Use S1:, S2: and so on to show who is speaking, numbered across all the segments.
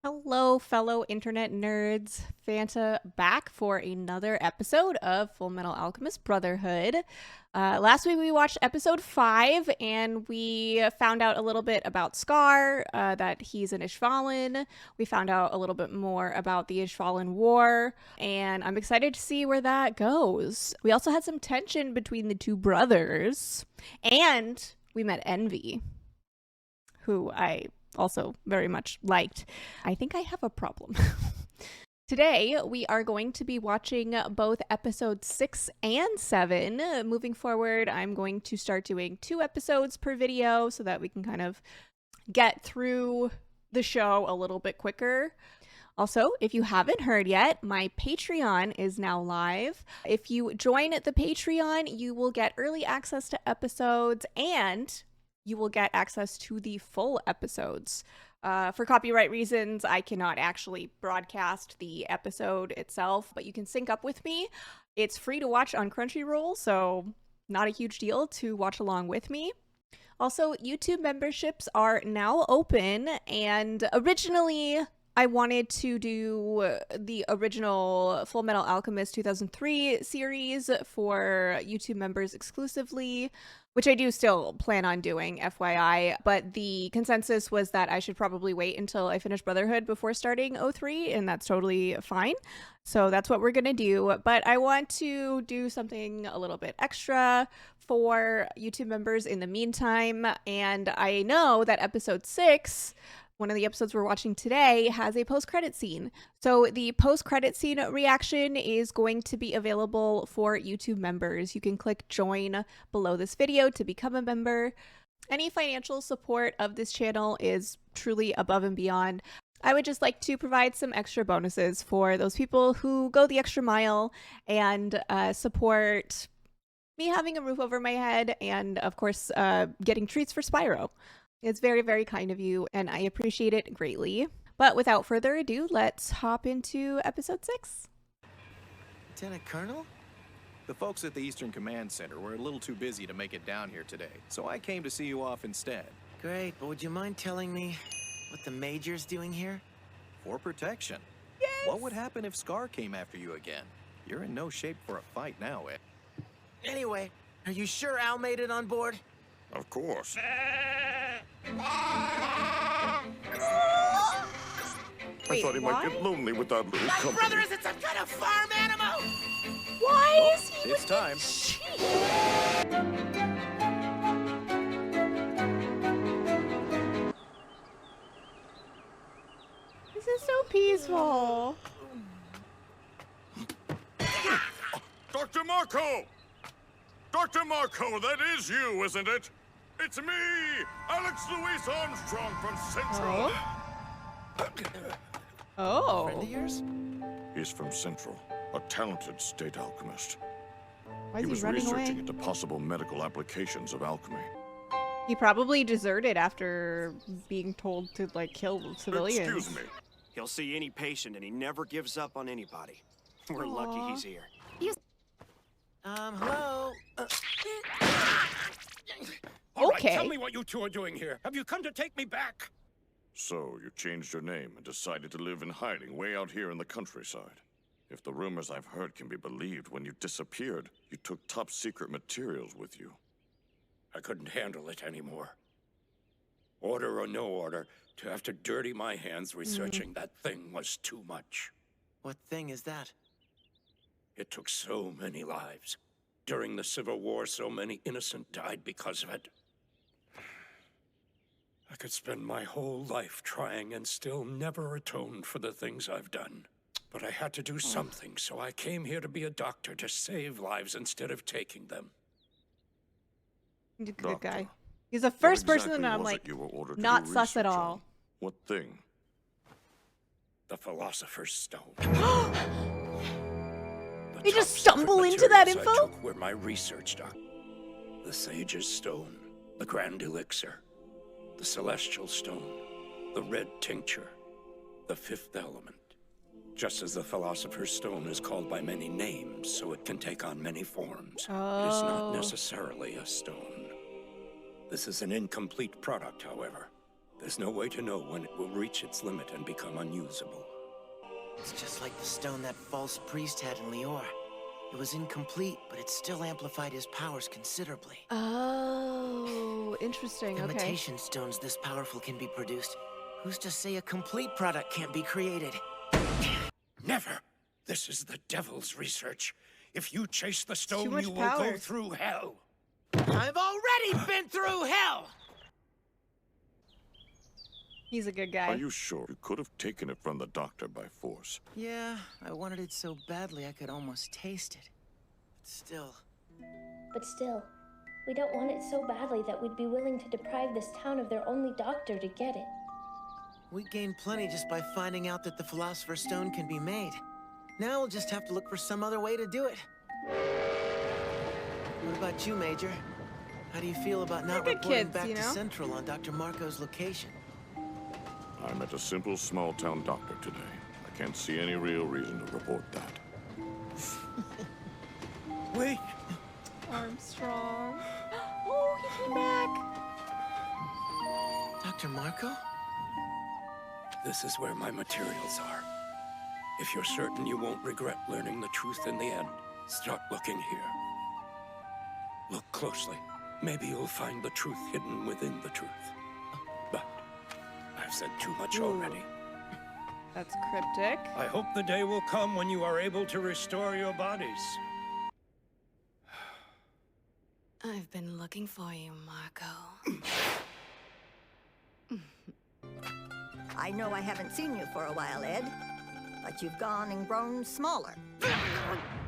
S1: Hello, fellow internet nerds. Fanta back for another episode of Fullmetal Alchemist Brotherhood. Last week we watched episode 5 and we found out a little bit about Scar, that he's an Ishvalan. We found out a little bit more about the Ishvalan War, and I'm excited to see where that goes. We also had some tension between the two brothers, and we met Envy, who I also very much liked. I think I have a problem. Today, we are going to be watching both episodes 6 and 7. Moving forward, I'm going to start doing 2 episodes per video so that we can kind of get through the show a little bit quicker. Also, if you haven't heard yet, my Patreon is now live. If you join the Patreon, you will get early access to episodes and you will get access to the full episodes. For copyright reasons, I cannot actually broadcast the episode itself, but you can sync up with me. It's free to watch on Crunchyroll, so not a huge deal to watch along with me. Also, YouTube memberships are now open, and originally I wanted to do the original Fullmetal Alchemist 2003 series for YouTube members exclusively, which I do still plan on doing, FYI, but the consensus was that I should probably wait until I finish Brotherhood before starting 03, and that's totally fine. So that's what we're gonna do, but I want to do something a little bit extra for YouTube members in the meantime, and I know that episode 6, one of the episodes we're watching today, has a post-credit scene. So the post-credit scene reaction is going to be available for YouTube members. You can click join below this video to become a member. Any financial support of this channel is truly above and beyond. I would just like to provide some extra bonuses for those people who go the extra mile and support me having a roof over my head and, of course, getting treats for Spyro. It's very, very kind of you, and I appreciate it greatly. But without further ado, let's hop into episode 6.
S2: Lieutenant Colonel? The folks at the Eastern Command Center were a little too busy to make it down here today, so I came to see you off instead.
S3: Great, but would you mind telling me what the Major's doing here?
S2: For protection.
S1: Yes!
S2: What would happen if Scar came after you again? You're in no shape for a fight now, Ed.
S3: Anyway, are you sure Al made it on board?
S4: Of course.
S1: Wait,
S4: I thought he might
S1: why?
S4: get lonely without little
S3: My
S4: company.
S3: brother isn't some kind of farm animal!
S1: Why is he
S2: It's
S1: with
S2: time.
S1: the sheep? This is so peaceful.
S4: Dr. Marco! Dr. Marco, that is you, isn't it? It's me, Alex Louis Armstrong from Central.
S1: Oh.
S3: Friend of yours?
S4: He's from Central, a talented state alchemist.
S1: Why
S4: He
S1: is
S4: was
S1: he running
S4: researching
S1: away?
S4: into possible medical applications of alchemy.
S1: He probably deserted after being told to, like, kill civilians.
S4: Excuse me.
S5: He'll see any patient and he never gives up on anybody. We're lucky
S1: Aw.
S5: he's here.
S3: Hello?
S6: All right,
S1: Okay.
S6: tell me what you two are doing here. Have you come to take me back?
S4: So, you changed your name and decided to live in hiding way out here in the countryside. If the rumors I've heard can be believed, when you disappeared, you took top-secret materials with you.
S6: I couldn't handle it anymore. Order or no order, to have to dirty my hands researching that thing was too much.
S3: What thing is that?
S6: It took so many lives. During the Civil War, so many innocent died because of it. I could spend my whole life trying and still never atone for the things I've done. But I had to do something, so I came here to be a doctor to save lives instead of taking them.
S1: He's a good
S4: Doctor,
S1: guy. He's the first
S4: What
S1: person that
S4: exactly
S1: I'm
S4: was
S1: like,
S4: it you were ordered to
S1: not
S4: do
S1: sus at
S4: research
S1: all.
S4: on? What thing?
S6: The Philosopher's Stone.
S1: They
S6: The
S1: just
S6: top
S1: stumble
S6: secret
S1: into that
S6: materials
S1: info?
S6: I took were my research doc. The Sage's Stone, the Grand Elixir, the Celestial Stone, the Red Tincture, the Fifth Element. Just as the Philosopher's Stone is called by many names, so it can take on many forms. It is not
S1: Oh.
S6: necessarily a stone. This is an incomplete product, however. There's no way to know when it will reach its limit and become unusable.
S3: It's just like the stone that false priest had in Lior. It was incomplete, but it still amplified his powers considerably.
S1: Oh, interesting. Okay.
S3: Imitation stones this powerful can be produced. Who's to say a complete product can't be created?
S6: Never! This is the devil's research. If you chase the stone,
S1: much
S6: you will
S1: power.
S6: go through hell.
S3: I've already been through hell!
S1: He's a good guy.
S4: Are you sure you could have taken it from the doctor by force?
S3: Yeah, I wanted it so badly I could almost taste it.
S7: But still, we don't want it so badly that we'd be willing to deprive this town of their only doctor to get it.
S3: We gained plenty just by finding out that the Philosopher's Stone can be made. Now we'll just have to look for some other way to do it. What about you, Major? How do you feel about not
S1: good
S3: reporting
S1: kids,
S3: back
S1: you
S3: to
S1: know?
S3: Central on Dr. Marco's location?
S4: I met a simple small-town doctor today. I can't see any real reason to report that.
S3: Wait!
S1: Armstrong. Oh, he came back.
S3: Dr. Marco?
S6: This is where my materials are. If you're certain you won't regret learning the truth in the end, start looking here. Look closely. Maybe you'll find the truth hidden within the truth. But I've said too much already.
S1: That's cryptic.
S6: I hope the day will come when you are able to restore your bodies.
S8: I've been looking for you, Marco.
S9: I know I haven't seen you for a while, Ed, but you've gone and grown smaller.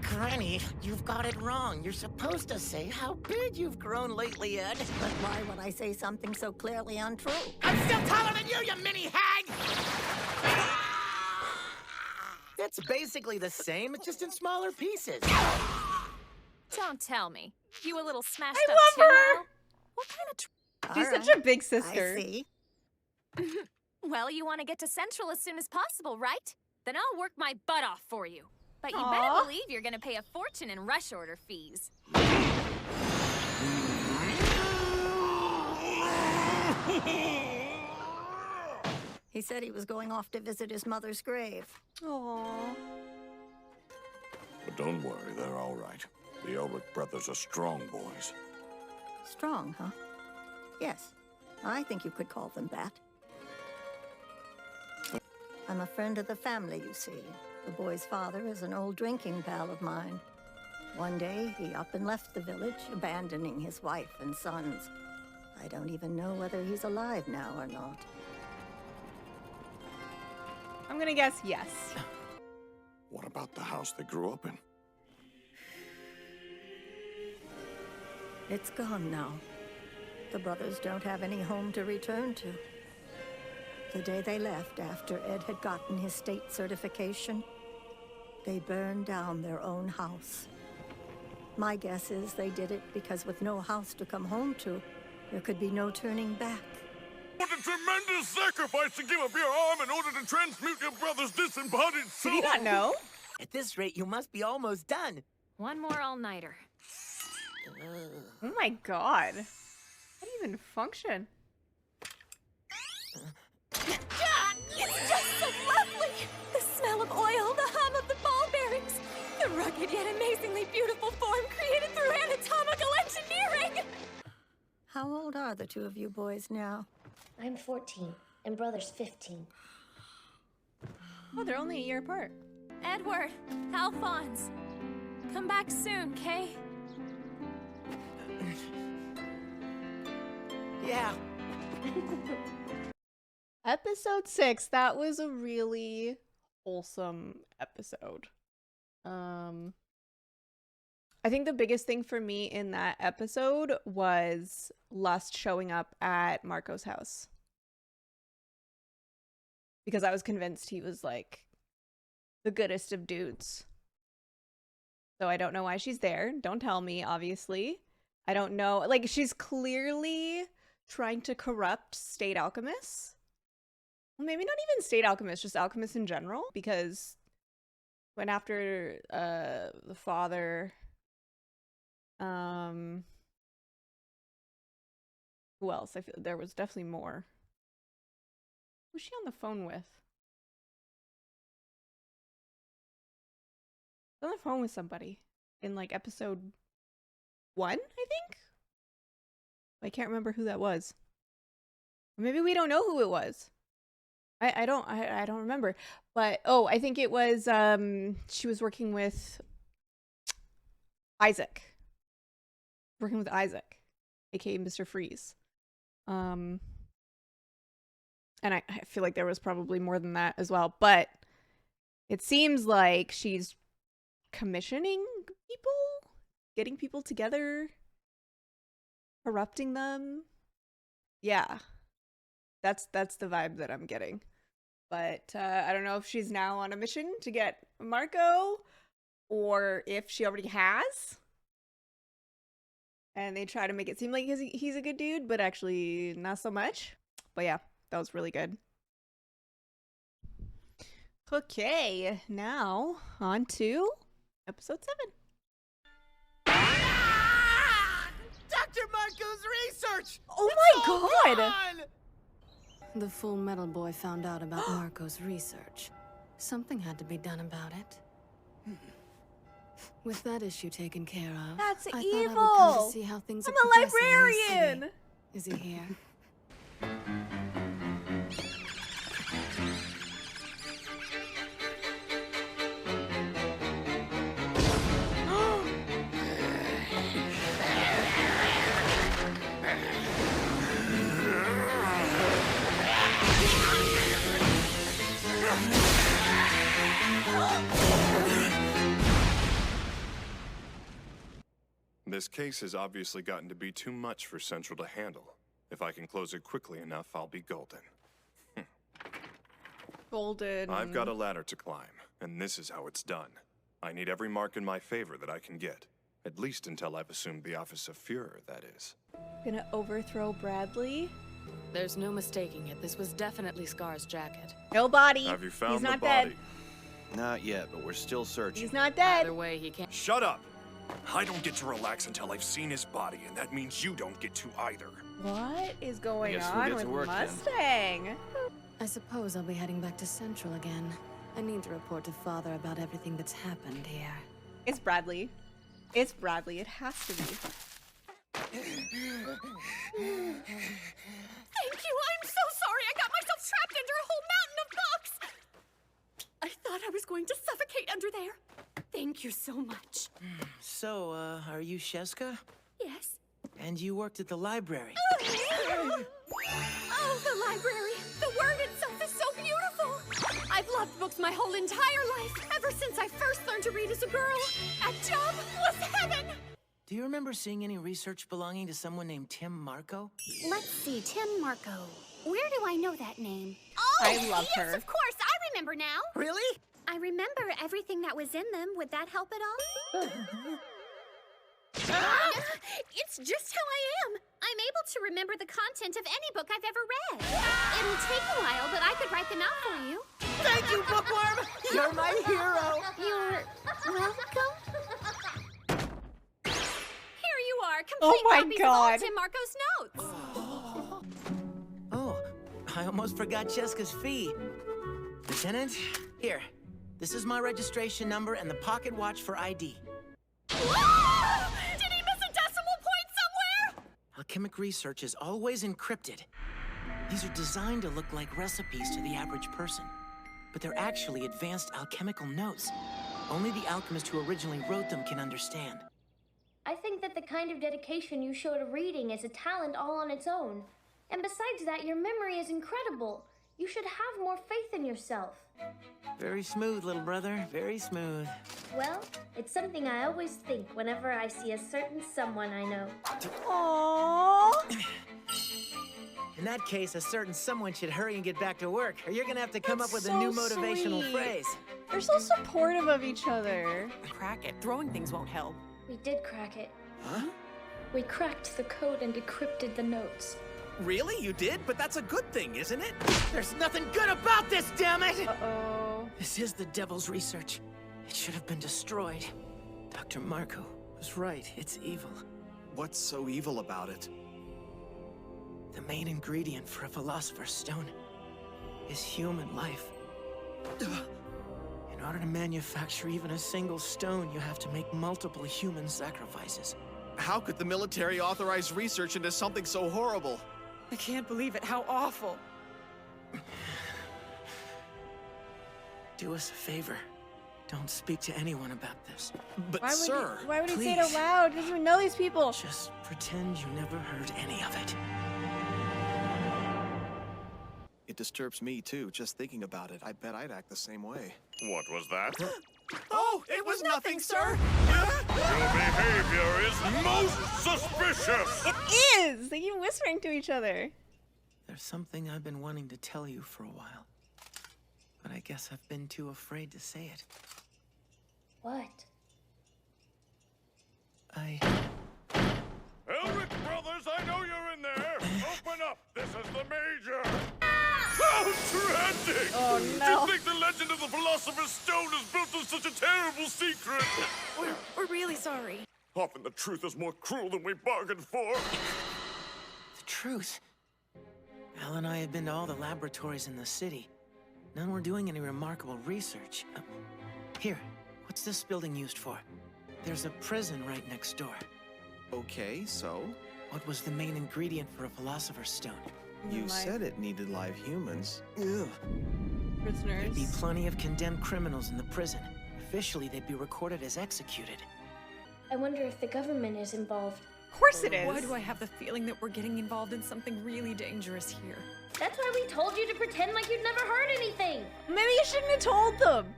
S3: Granny, you've got it wrong. You're supposed to say how big you've grown lately, Ed.
S9: But why would I say something so clearly untrue?
S3: I'm still taller than you mini hag! It's basically the same, it's just in smaller pieces.
S8: Don't tell me. You a little smashed
S1: I
S8: up
S1: love
S8: too,
S1: her!
S8: Al? What kind of
S1: She's
S9: All
S1: such
S9: right,
S1: a big
S9: I
S1: sister.
S9: see.
S8: Well, you want to get to Central as soon as possible, right? Then I'll work my butt off for you. But you
S1: Aw.
S8: better believe you're gonna pay a fortune in rush order fees.
S9: He said he was going off to visit his mother's grave.
S1: Aww.
S4: But don't worry, they're all right. The Elric brothers are strong boys.
S9: Strong, huh? Yes, I think you could call them that. I'm a friend of the family, you see. The boy's father is an old drinking pal of mine. One day, he up and left the village, abandoning his wife and sons. I don't even know whether he's alive now or not.
S1: I'm gonna guess yes.
S4: What about the house they grew up in?
S9: It's gone now. The brothers don't have any home to return to. The day they left, after Ed had gotten his state certification, they burned down their own house. My guess is they did it because with no house to come home to, there could be no turning back.
S4: What a tremendous sacrifice to give up your arm in order to transmute your brother's disembodied soul!
S1: Did he not know?
S3: At this rate, you must be almost done.
S8: One more all-nighter.
S1: Oh my god. How do you even function?
S8: It's just so lovely! The smell of oil, the hum of the ball bearings, the rugged yet amazingly beautiful form created through anatomical engineering!
S9: How old are the two of you boys now?
S7: I'm 14, and brother's 15.
S1: Oh, they're only a year apart.
S8: Edward, Alphonse, come back soon, Kay?
S3: Yeah.
S1: Episode 6, that was a really wholesome episode. I think the biggest thing for me in that episode was Lust showing up at Marco's house. Because I was convinced he was like the goodest of dudes. So I don't know why she's there. Don't tell me, obviously. I don't know. Like, she's clearly trying to corrupt state alchemists. Well, maybe not even state alchemists, just alchemists in general. Because when after the father... who else? I feel there was definitely more. Who's she on the phone with? She's on the phone with somebody in like episode 1, I think? I can't remember who that was. Or maybe we don't know who it was. I don't remember. But oh, I think it was she was working with Isaac. Working with Isaac, aka Mr. Freeze. And I feel like there was probably more than that as well, but it seems like she's commissioning people, getting people together, corrupting them. Yeah. That's the vibe that I'm getting. But I don't know if she's now on a mission to get Marco or if she already has. And they try to make it seem like he's a good dude, but actually not so much. But yeah, that was really good. Okay, now on to episode 7.
S3: Dr. Marco's research!
S1: Oh my god!
S10: The Full Metal Boy found out about Marco's research. Something had to be done about it. With that issue taken care of,
S1: That's
S10: I
S1: evil!
S10: thought I would come to see how things
S1: I'm
S10: are
S1: a
S10: progressing in the
S1: librarian!
S10: city. Is he here?
S11: This case has obviously gotten to be too much for Central to handle. If I can close it quickly enough, I'll be golden.
S1: Golden.
S11: I've got a ladder to climb, and this is how it's done. I need every mark in my favor that I can get. At least until I've assumed the office of Führer, that is.
S1: Gonna overthrow Bradley.
S10: There's no mistaking it. This was definitely Scar's jacket.
S1: No body.
S11: Have you found
S1: He's
S11: the
S1: not
S11: body?
S1: dead.
S2: Not yet, but we're still searching.
S1: He's not dead.
S10: Either way, he can't.
S6: Shut up! I don't get to relax until I've seen his body, and that means you don't get to either.
S1: What is going
S2: Guess we'll
S1: on
S2: get to
S1: with
S2: work then.
S1: Mustang?
S10: I suppose I'll be heading back to Central again. I need to report to Father about everything that's happened here.
S1: It's Bradley. It's Bradley. It has to be.
S8: Thank you! I'm so sorry! I got myself trapped under a whole mountain of books! I thought I was going to suffocate under there. Thank you so much.
S3: So, are you Sheska?
S8: Yes?
S3: And you worked at the library?
S8: Oh, the library! The word itself is so beautiful! I've loved books my whole entire life, ever since I first learned to read as a girl. That job was heaven!
S3: Do you remember seeing any research belonging to someone named Tim Marco?
S12: Let's see, Tim Marco. Where do I know that name?
S8: Oh,
S1: I love
S12: yes,
S1: her.
S12: of course, I remember now.
S3: Really?
S12: I remember everything that was in them. Would that help at all? It's just how I am. I'm able to remember the content of any book I've ever read. It'll take a while, but I could write them out for you.
S3: Thank you, Bookworm! You're my hero!
S12: You're welcome.
S8: Here you are, complete
S1: Oh my
S8: copies
S1: God.
S8: of all Tim Marco's notes.
S3: Oh, I almost forgot Cheska's fee. Lieutenant, here. This is my registration number and the pocket watch for ID.
S8: Whoa! Did he miss a decimal point somewhere?
S3: Alchemic research is always encrypted. These are designed to look like recipes to the average person, but they're actually advanced alchemical notes. Only the alchemist who originally wrote them can understand.
S7: I think that the kind of dedication you show to reading is a talent all on its own. And besides that, your memory is incredible. You should have more faith in yourself.
S3: Very smooth, little brother. Very smooth.
S7: Well, it's something I always think whenever I see a certain someone I know.
S1: Aww.
S3: In that case, a certain someone should hurry and get back to work, or you're gonna have to come
S1: That's
S3: up with
S1: so
S3: a new motivational
S1: sweet.
S3: phrase.
S1: They're so supportive of each other.
S10: Crack it. Throwing things won't help.
S7: We did crack it.
S3: Huh?
S7: We cracked the code and decrypted the notes.
S5: Really? You did? But that's a good thing, isn't it?
S3: There's nothing good about this, damn it!
S1: Uh-oh.
S3: This is the devil's research. It should have been destroyed. Dr. Marco was right. It's evil.
S5: What's so evil about it?
S3: The main ingredient for a philosopher's stone. is human life. In order to manufacture even a single stone, you have to make multiple human sacrifices.
S2: How could the military authorize research into something so horrible?
S13: I can't believe it. How awful.
S3: Do us a favor. Don't speak to anyone about this.
S2: But,
S1: why would he say it out loud? He doesn't even know these people.
S3: Just pretend you never heard any of it.
S11: It disturbs me, too, just thinking about it. I bet I'd act the same way.
S4: What was that?
S2: Oh, it was nothing, sir!
S4: Your behavior is most suspicious!
S1: It is! They keep whispering to each other.
S3: There's something I've been wanting to tell you for a while. But I guess I've been too afraid to say it.
S7: What?
S4: Elric Brothers, I know you're in there! Open up! This is the Major! How tragic!
S1: Oh, no.
S4: To think the legend of the Philosopher's Stone is built on such a terrible secret!
S13: We're really sorry.
S4: Often the truth is more cruel than we bargained for.
S3: The truth? Al and I have been to all the laboratories in the city. None were doing any remarkable research. Here, what's this building used for? There's a prison right next door.
S11: Okay, so?
S3: What was the main ingredient for a Philosopher's Stone?
S11: You said it needed live humans.
S3: Ew.
S1: Prisoners.
S3: There'd be plenty of condemned criminals in the prison. Officially, they'd be recorded as executed.
S7: I wonder if the government is involved.
S1: Of course it is.
S13: Why do I have the feeling that we're getting involved in something really dangerous here?
S7: That's why we told you to pretend like you'd never heard anything.
S1: Maybe you shouldn't have told them.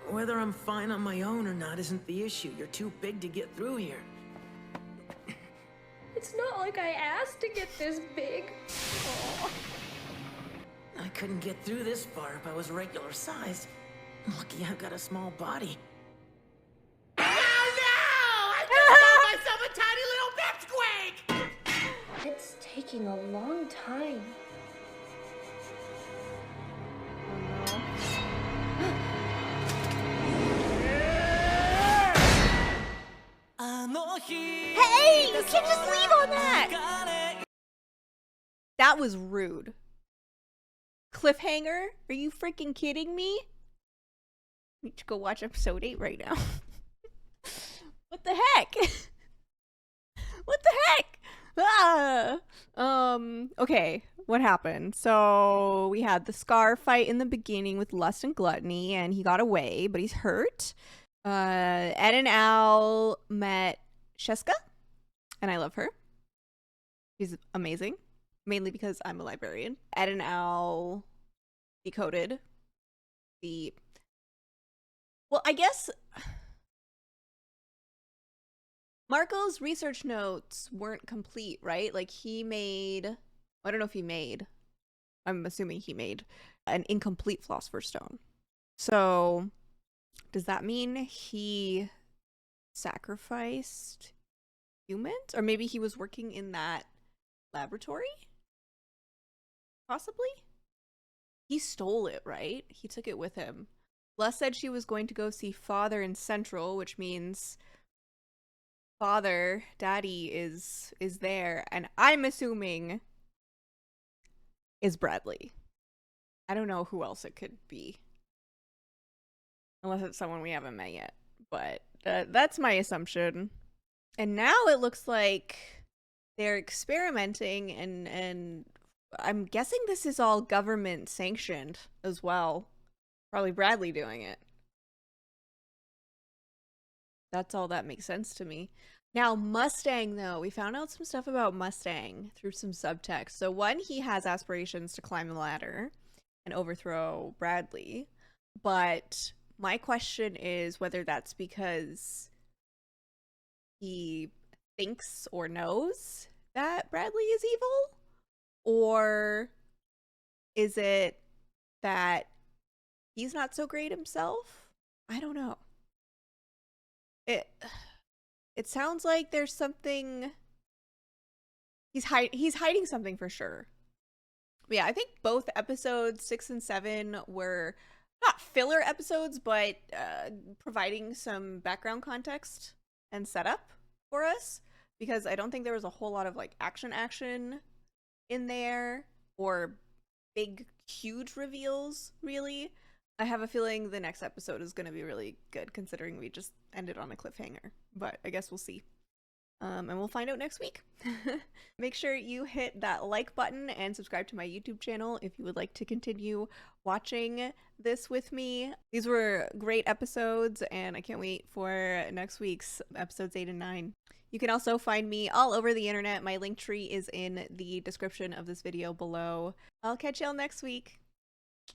S3: Whether I'm fine on my own or not isn't the issue. You're too big to get through here.
S7: It's not like I asked to get this big.
S3: Oh. I couldn't get through this far if I was regular size. Lucky I've got a small body. Oh no! I just got myself a tiny little pipsqueak!
S7: It's taking a long time.
S1: Hey, you can't just leave on that. That was rude. Cliffhanger? Are you freaking kidding me? I need to go watch episode 8 right now. What the heck? What the heck? Okay, what happened? So we had the Scar fight in the beginning with Lust and Gluttony, and he got away, but he's hurt. Ed and Al met Sheska, and I love her. She's amazing, mainly because I'm a librarian. Ed and Al decoded the... Well, I guess... Marco's research notes weren't complete, right? Like, he made... I don't know if he made... I'm assuming he made an incomplete Philosopher's Stone. So... does that mean he sacrificed humans? Or maybe he was working in that laboratory? Possibly? He stole it, right? He took it with him. Les said she was going to go see Father in Central, which means Father, Daddy is there. And I'm assuming is Bradley. I don't know who else it could be. Unless it's someone we haven't met yet. But that's my assumption. And now it looks like they're experimenting, and I'm guessing this is all government sanctioned as well. Probably Bradley doing it. That's all that makes sense to me. Now, Mustang, though. We found out some stuff about Mustang through some subtext. So one, he has aspirations to climb the ladder and overthrow Bradley. But... my question is whether that's because he thinks or knows that Bradley is evil, or is it that he's not so great himself? I don't know. It sounds like there's something he's hiding something for sure. But yeah, I think both episodes 6 and 7 were not filler episodes, but providing some background context and setup for us, because I don't think there was a whole lot of like action in there, or big, huge reveals, really. I have a feeling the next episode is going to be really good, considering we just ended on a cliffhanger. But I guess we'll see. And we'll find out next week. Make sure you hit that like button and subscribe to my YouTube channel if you would like to continue watching this with me. These were great episodes, and I can't wait for next week's episodes 8 and 9. You can also find me all over the internet. My link tree is in the description of this video below. I'll catch y'all next week.